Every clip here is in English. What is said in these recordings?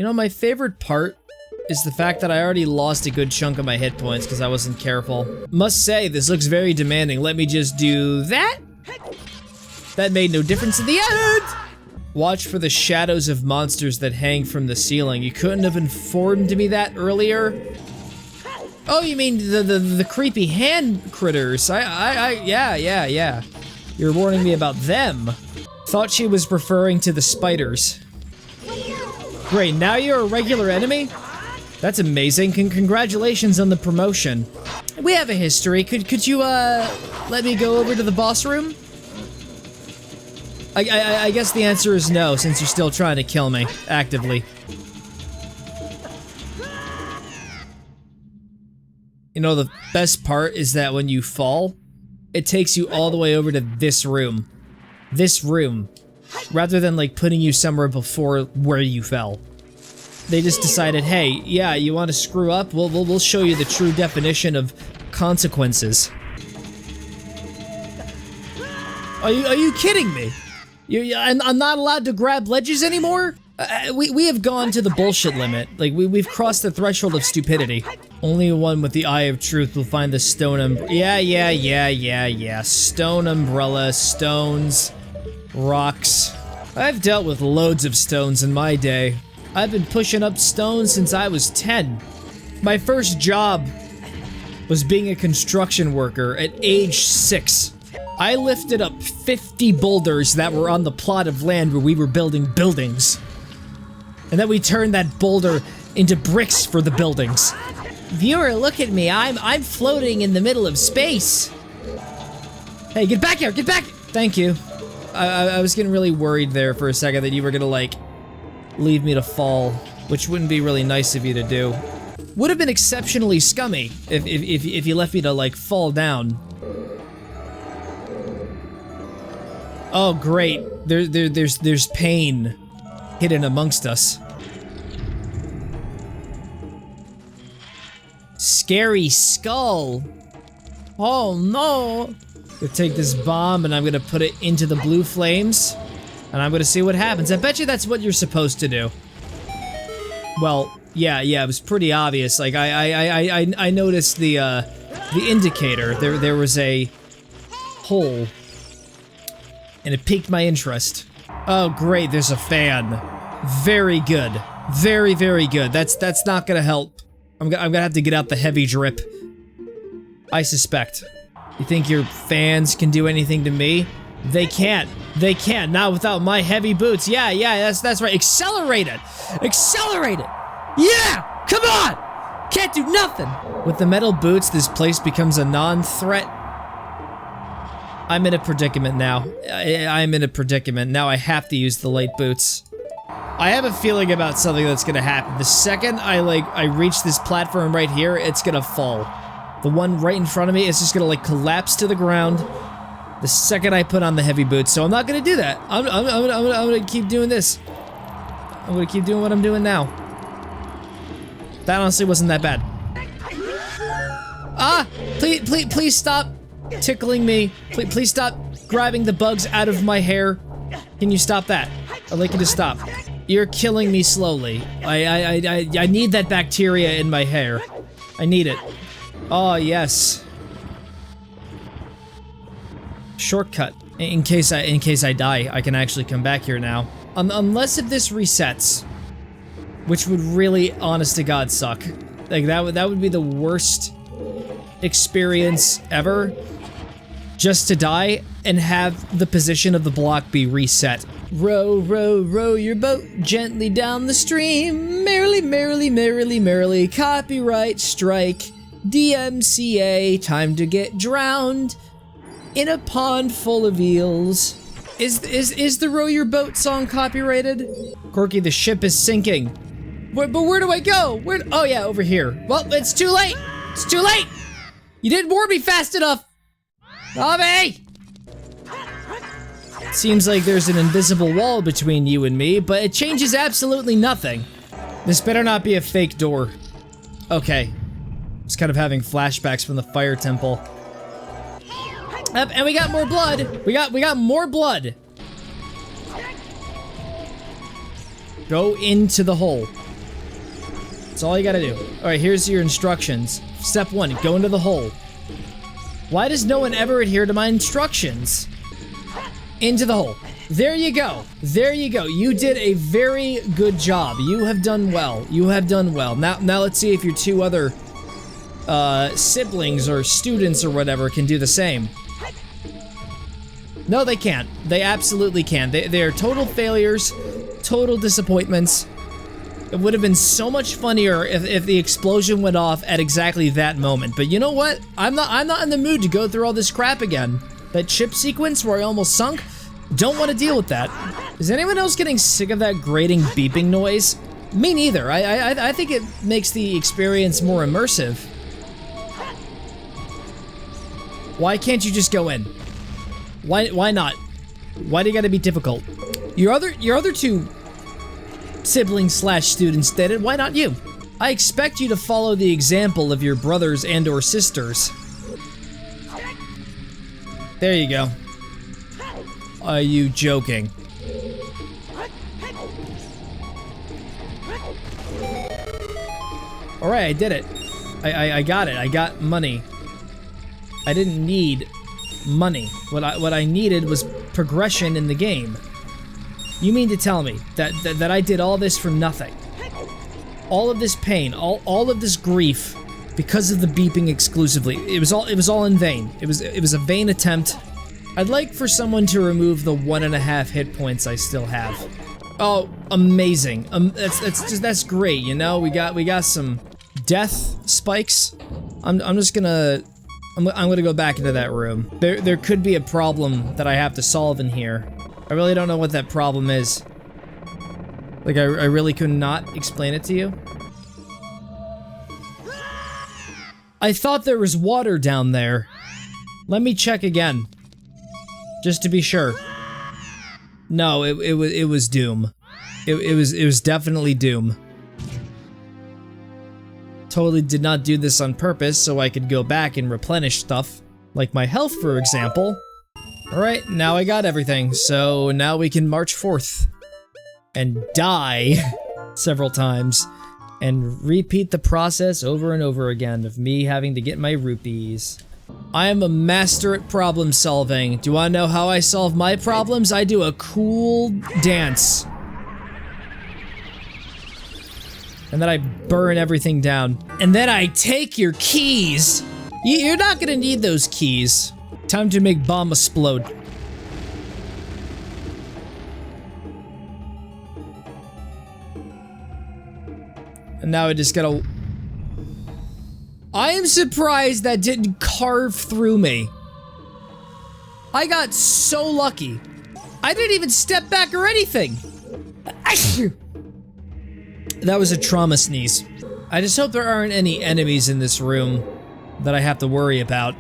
You know, my favorite part is the fact that I already lost a good chunk of my hit points because I wasn't careful. Must say, this looks very demanding. Let me just do that. That made no difference in the end. Watch for the shadows of monsters that hang from the ceiling. You couldn't have informed me that earlier? Oh, you mean the creepy hand critters. Yeah. You're warning me about them. Thought she was referring to the spiders. Great, now you're a regular enemy? That's amazing. Congratulations on the promotion. We have a history. Could you, let me go over to the boss room? I guess the answer is no, since you're still trying to kill me, actively. You know, the best part is that when you fall, it takes you all the way over to this room. This room. Rather than, like, putting you somewhere before where you fell. They just decided, hey, yeah, you want to screw up? We'll show you the true definition of consequences. Are you kidding me? I'm not allowed to grab ledges anymore? We have gone to the bullshit limit. Like, we've crossed the threshold of stupidity. Only one with the eye of truth will find the stone umbrella. Yeah. Stone umbrella, stones, rocks. I've dealt with loads of stones in my day. I've been pushing up stones since I was 10. My first job was being a construction worker at age 6. I lifted up 50 boulders that were on the plot of land where we were building buildings. And then we turned that boulder into bricks for the buildings. Viewer, look at me. I'm floating in the middle of space. Hey, get back here, get back! Thank you. I was getting really worried there for a second that you were gonna, like, leave me to fall, which wouldn't be really nice of you to do. Would have been exceptionally scummy if you left me to, like, fall down. Oh, great. There's pain hidden amongst us. Scary skull. Oh no. I'm gonna take this bomb and I'm gonna put it into the blue flames. And I'm gonna see what happens. I bet you that's what you're supposed to do. Well, yeah, it was pretty obvious. Like, I noticed the indicator. There was a hole. And it piqued my interest. Oh, great, there's a fan. Very good. Very, very good. That's not gonna help. I'm gonna have to get out the heavy drip. I suspect. You think your fans can do anything to me? They can't. They can't. Not without my heavy boots. Yeah, that's right. Accelerate it! Accelerate it! Yeah! Come on! Can't do nothing! With the metal boots, this place becomes a non-threat. I'm in a predicament now. I'm in a predicament. Now I have to use the light boots. I have a feeling about something that's gonna happen. The second I reach this platform right here, it's gonna fall. The one right in front of me is just gonna, like, collapse to the ground the second I put on the heavy boots. So I'm not gonna do that. I'm gonna keep doing this. I'm gonna keep doing what I'm doing now. That honestly wasn't that bad. Ah! Please stop tickling me. Please stop grabbing the bugs out of my hair. Can you stop that? I'd like you to stop. You're killing me slowly. I need that bacteria in my hair. I need it. Oh, yes. Shortcut. In case I die, I can actually come back here now. Unless if this resets, which would really, honest to God, suck. Like, that would be the worst experience ever. Just to die and have the position of the block be reset. Row, row, row your boat gently down the stream. Merrily, merrily, merrily, merrily. Copyright strike. DMCA. Time to get drowned in a pond full of eels. Is the row your boat song copyrighted? Corky, the ship is sinking. But where do I go? Oh yeah, over here. Well, it's too late. It's too late. You didn't warn me fast enough. Bobby! Seems like there's an invisible wall between you and me, but it changes absolutely nothing. This better not be a fake door. Okay. Just kind of having flashbacks from the fire temple. And we got more blood! We got more blood! Go into the hole. That's all you gotta do. Alright, here's your instructions. Step 1, go into the hole. Why does no one ever adhere to my instructions? Into the hole. There you go. There you go. You did a very good job. You have done well. You have done well. Now let's see if your 2 other siblings or students or whatever can do the same. No, they can't. They absolutely can. They're total failures, total disappointments. It would have been so much funnier if the explosion went off at exactly that moment. But you know what? I'm not in the mood to go through all this crap again. That chip sequence where I almost sunk, don't want to deal with that. Is anyone else getting sick of that grating beeping noise? Me neither. I think it makes the experience more immersive. Why can't you just go in? Why not? Why do you gotta be difficult? Your other 2 siblings / students did it, why not you? I expect you to follow the example of your brothers and or sisters. There you go. Are you joking? Alright, I did it. I got it. I got money. I didn't need money. What I needed was progression in the game. You mean to tell me that I did all this for nothing? All of this pain, all of this grief, because of the beeping exclusively. It was all in vain. It was a vain attempt. I'd like for someone to remove the 1.5 hit points I still have. Oh, amazing. That's great. You know, we got some death spikes. I'm gonna go back into that room. There could be a problem that I have to solve in here. I really don't know what that problem is. Like, I really could not explain it to you. I thought there was water down there. Let me check again. Just to be sure. No, it was Doom. It was definitely Doom. Totally did not do this on purpose so I could go back and replenish stuff. Like my health, for example. Alright, now I got everything, so now we can march forth. And die several times. And repeat the process over and over again of me having to get my rupees. I am a master at problem solving. Do you want to know how I solve my problems? I do a cool dance. And then I burn everything down. And then I take your keys. You're not gonna need those keys. Time to make bomb explode. And now I just gotta... I am surprised that didn't carve through me. I got so lucky. I didn't even step back or anything. That was a trauma sneeze. I just hope there aren't any enemies in this room that I have to worry about.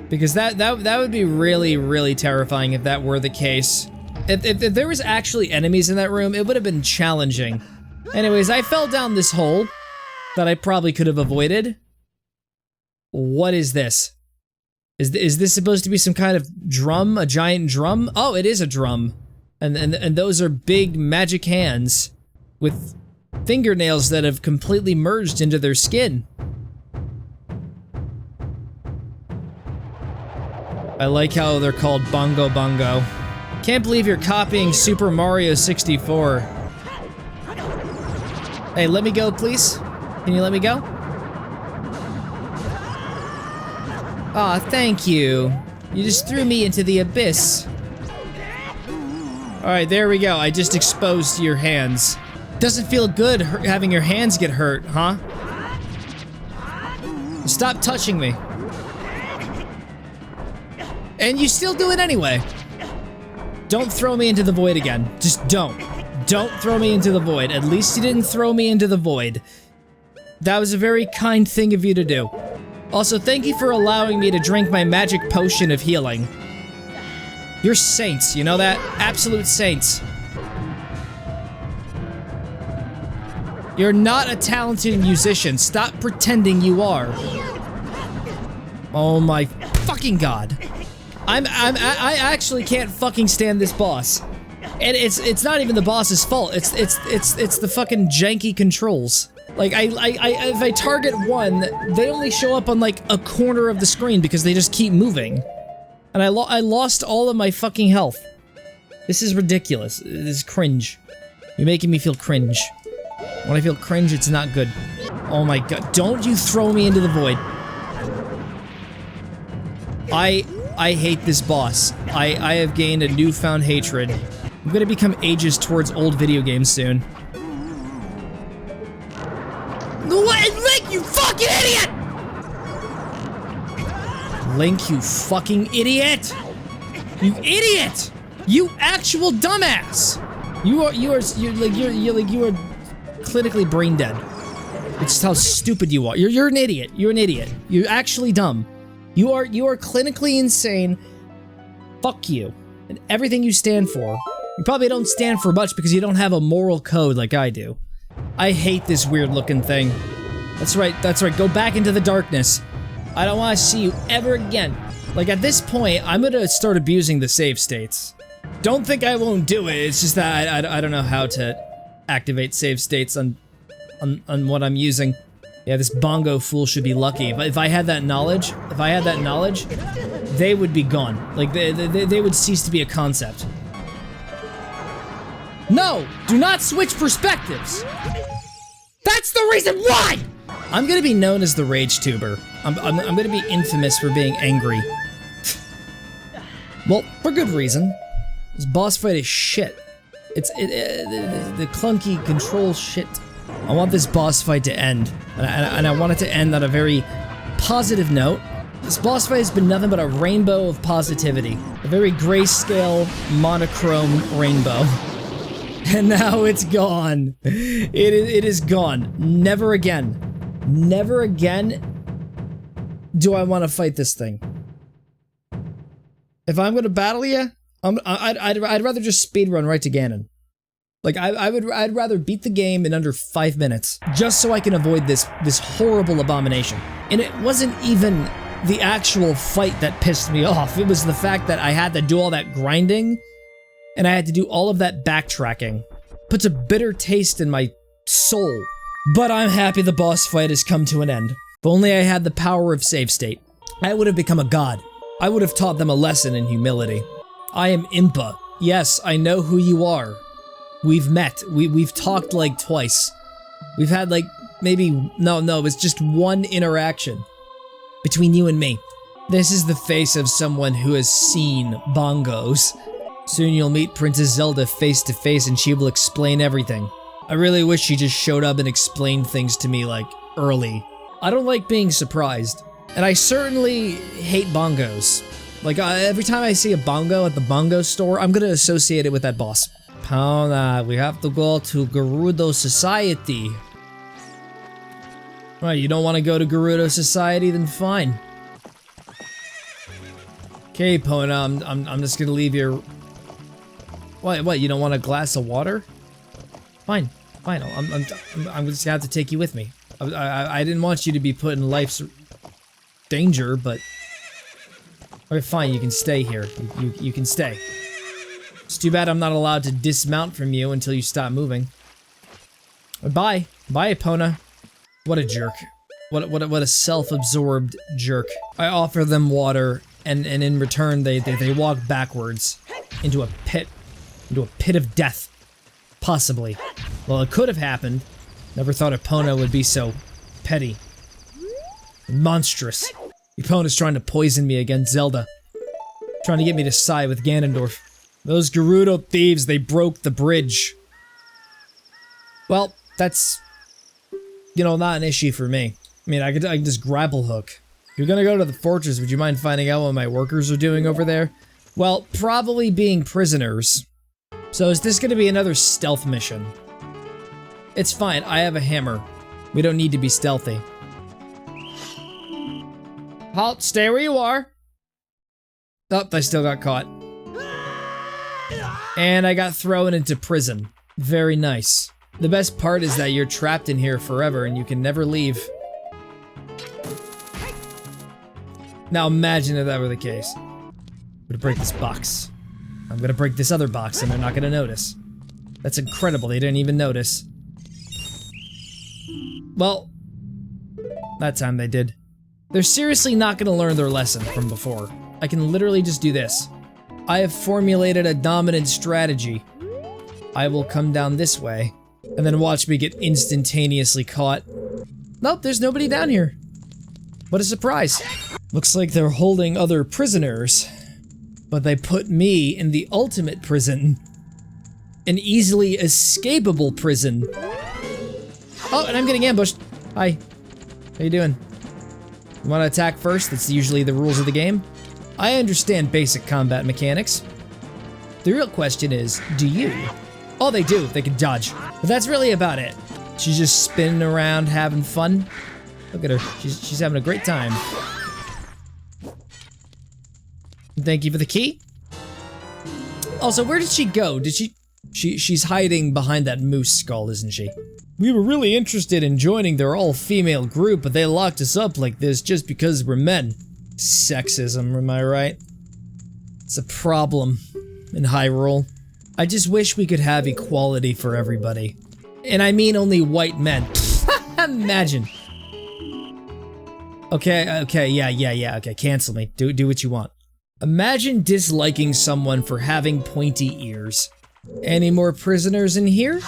Because that would be really, really terrifying if that were the case. If there was actually enemies in that room, it would have been challenging. Anyways, I fell down this hole that I probably could have avoided. What is this? Is this supposed to be some kind of drum? A giant drum? Oh, it is a drum. And those are big magic hands with fingernails that have completely merged into their skin. I like how they're called Bongo Bongo. Can't believe you're copying Super Mario 64. Hey, let me go, please. Can you let me go? Aw, thank you. You just threw me into the abyss. Alright, there we go. I just exposed your hands. Doesn't feel good having your hands get hurt, huh? Stop touching me. And you still do it anyway. Don't throw me into the void again. Just don't. Don't throw me into the void. At least you didn't throw me into the void. That was a very kind thing of you to do. Also, thank you for allowing me to drink my magic potion of healing. You're saints, you know that? Absolute saints. You're not a talented musician. Stop pretending you are. Oh my fucking god. I actually can't fucking stand this boss. And it's not even the boss's fault. It's the fucking janky controls. Like if I target one, they only show up on like a corner of the screen because they just keep moving. And I lost all of my fucking health. This is ridiculous. This is cringe. You're making me feel cringe. When I feel cringe, it's not good. Oh my god, don't you throw me into the void. I hate this boss. I have gained a newfound hatred. I'm gonna become ageist towards old video games soon. What? Link, you fucking idiot! Link, you fucking idiot! You idiot! You actual dumbass! You are clinically brain dead. It's just how stupid you are. You're an idiot. You're an idiot. You're actually dumb. You are clinically insane. Fuck you. And everything you stand for. You probably don't stand for much because you don't have a moral code like I do. I hate this weird looking thing. That's right, go back into the darkness. I don't want to see you ever again. Like at this point, I'm gonna start abusing the save states. Don't think I won't do it, it's just that I don't know how to activate save states on what I'm using. Yeah, this bongo fool should be lucky. If I had that knowledge, they would be gone. Like, they would cease to be a concept. No! Do not switch perspectives! That's the reason why! I'm gonna be known as the Rage Tuber. I'm gonna be infamous for being angry. Well, for good reason. This boss fight is shit. The clunky control shit. I want this boss fight to end, and I want it to end on a very positive note. This boss fight has been nothing but a rainbow of positivity. A very grayscale, monochrome rainbow. And now it's gone. It is gone. Never again. Never again do I want to fight this thing. If I'm gonna battle you, I'd rather just speedrun right to Ganon. Like I'd rather beat the game in under 5 minutes just so I can avoid this horrible abomination. And it wasn't even the actual fight that pissed me off. It was the fact that I had to do all that grinding and I had to do all of that backtracking. Puts a bitter taste in my soul. But I'm happy the boss fight has come to an end. If only I had the power of save state, I would have become a god. I would have taught them a lesson in humility. I am Impa. Yes, I know who you are. We've met. We've talked like twice. We've had like maybe no, it's just one interaction between you and me. This is the face of someone who has seen Bongos. Soon you'll meet Princess Zelda face to face and she will explain everything. I really wish she just showed up and explained things to me like early. I don't like being surprised. And I certainly hate bongos. Like every time I see a bongo at the bongo store, I'm gonna associate it with that boss. Pauna, we have to go to Gerudo Society. Right, you don't want to go to Gerudo Society? Then fine. Okay, Pona, I'm just gonna leave your... What, you don't want a glass of water? Fine, I'm just gonna have to take you with me. I didn't want you to be put in life's danger, but... Okay, fine, you can stay here. You can stay. It's too bad I'm not allowed to dismount from you until you stop moving. Bye. Bye, Epona. What a jerk. What a self-absorbed jerk. I offer them water, and in return they walk backwards into a pit. Into a pit of death. Possibly. Well, it could have happened. Never thought Epona would be so petty. Monstrous. Epona's trying to poison me against Zelda. Trying to get me to side with Ganondorf. Those Gerudo thieves, they broke the bridge. Well, that's, you know, not an issue for me. I mean, I can just grapple hook. If you're gonna go to the fortress, would you mind finding out what my workers are doing over there? Well, probably being prisoners. So is this gonna be another stealth mission? It's fine, I have a hammer. We don't need to be stealthy. Halt, stay where you are. Oh, I still got caught. And I got thrown into prison. Very nice. The best part is that you're trapped in here forever and you can never leave. Now imagine if that were the case. I'm gonna break this box. I'm gonna break this other box and they're not gonna notice. That's incredible, they didn't even notice. Well, that time they did. They're seriously not gonna learn their lesson from before. I can literally just do this. I have formulated a dominant strategy. I will come down this way, and then watch me get instantaneously caught. Nope, there's nobody down here. What a surprise. Looks like they're holding other prisoners, but they put me in the ultimate prison. An easily escapable prison. Oh, and I'm getting ambushed. Hi. How you doing? You want to attack first? That's usually the rules of the game. I understand basic combat mechanics. The real question is, do you? Oh, they do. They can dodge. But that's really about it. She's just spinning around, having fun. Look at her. She's having a great time. Thank you for the key. Also, where did she go? Did she's hiding behind that moose skull, isn't she? We were really interested in joining their all-female group, but they locked us up like this just because we're men. Sexism, am I right? It's a problem in Hyrule. I just wish we could have equality for everybody. And I mean only white men. Imagine. Okay, yeah, okay, cancel me. Do what you want. Imagine disliking someone for having pointy ears. Any more prisoners in here?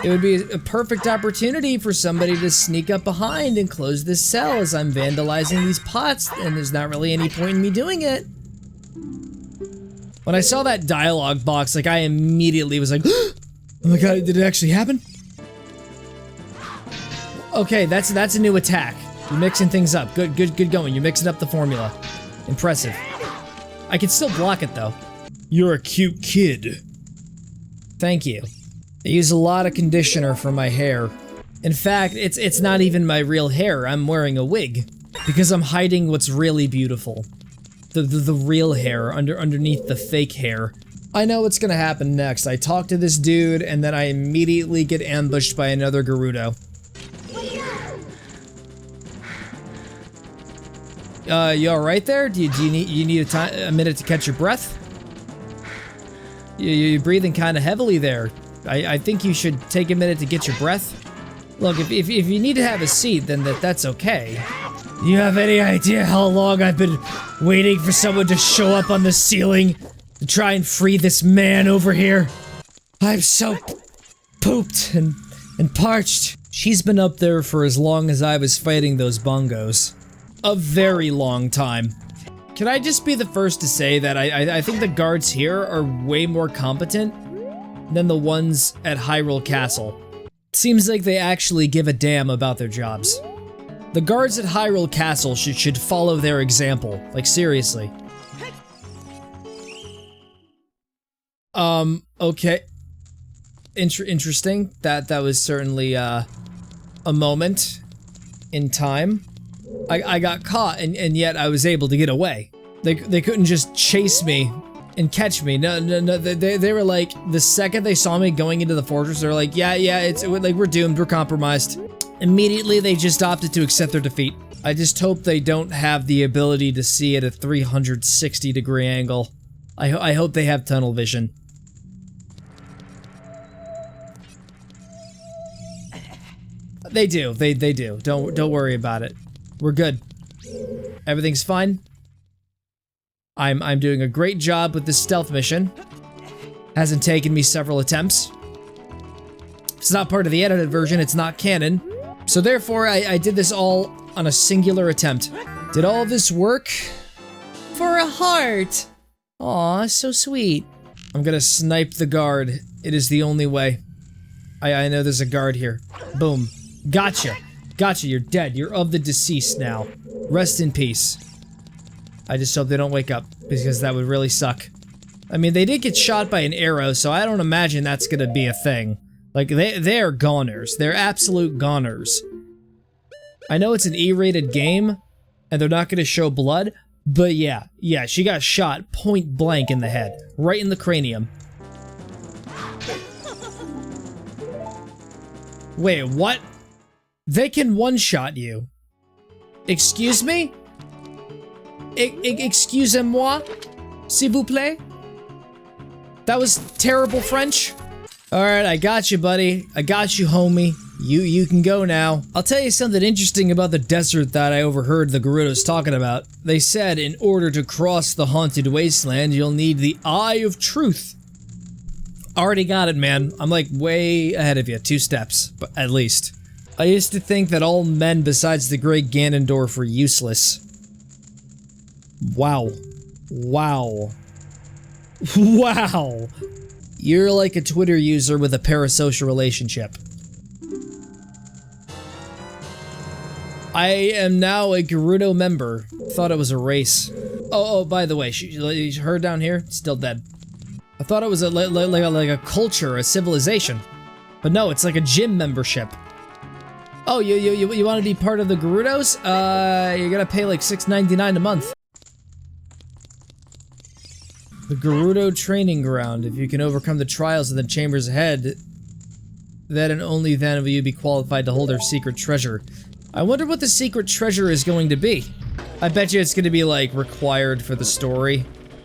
It would be a perfect opportunity for somebody to sneak up behind and close this cell as I'm vandalizing these pots, and there's not really any point in me doing it. When I saw that dialogue box, like, I immediately was like, oh my god, did it actually happen? Okay, that's a new attack. You're mixing things up. Good going. You're mixing up the formula. Impressive. I can still block it, though. You're a cute kid. Thank you. I use a lot of conditioner for my hair. In fact, it's not even my real hair. I'm wearing a wig. Because I'm hiding what's really beautiful. The real hair underneath the fake hair. I know what's gonna happen next. I talk to this dude, and then I immediately get ambushed by another Gerudo. You alright there? Do you need a minute to catch your breath? You're breathing kind of heavily there. I think you should take a minute to get your breath. Look, if you need to have a seat, then that's okay. You have any idea how long I've been waiting for someone to show up on the ceiling to try and free this man over here? I'm so pooped and parched. She's been up there for as long as I was fighting those bongos. A very long time. Can I just be the first to say that I think the guards here are way more competent than the ones at Hyrule Castle. Seems like they actually give a damn about their jobs. The guards at Hyrule Castle should follow their example. Like, seriously. Okay. Interesting. That was certainly, a moment in time. I got caught, and yet I was able to get away. They couldn't just chase me and catch me. No, they were like, the second they saw me going into the fortress, they're like, yeah, it's like, we're doomed, we're compromised. Immediately, they just opted to accept their defeat. I just hope they don't have the ability to see at a 360-degree angle. I hope they have tunnel vision. They do, they do. Don't worry about it. We're good. Everything's fine. I'm doing a great job with this stealth mission. Hasn't taken me several attempts. It's not part of the edited version, it's not canon. So therefore, I did this all on a singular attempt. Did all this work? For a heart! Aw, so sweet. I'm gonna snipe the guard. It is the only way. I know there's a guard here. Boom. Gotcha. Gotcha, you're dead. You're of the deceased now. Rest in peace. I just hope they don't wake up, because that would really suck. I mean, they did get shot by an arrow, so I don't imagine that's gonna be a thing. Like, they're goners. They're absolute goners. I know it's an E-rated game, and they're not gonna show blood, but yeah, she got shot point blank in the head. Right in the cranium. Wait, what? They can one-shot you. Excuse me? Excusez-moi? S'il vous plaît? That was terrible French. Alright, I got you, buddy. I got you, homie. You can go now. I'll tell you something interesting about the desert that I overheard the Gerudos talking about. They said in order to cross the haunted wasteland, you'll need the Eye of Truth. Already got it, man. I'm like way ahead of you. 2 steps, but at least. I used to think that all men besides the great Ganondorf were useless. Wow. Wow. Wow. You're like a Twitter user with a parasocial relationship. I am now a Gerudo member. Thought it was a race. Oh, by the way, her down here, still dead. I thought it was like a culture, a civilization. But no, it's like a gym membership. Oh, you want to be part of the Gerudos? You're gonna pay like $6.99 a month. The Gerudo Training Ground. If you can overcome the trials in the chambers ahead, then and only then will you be qualified to hold our secret treasure. I wonder what the secret treasure is going to be. I bet you it's going to be like required for the story.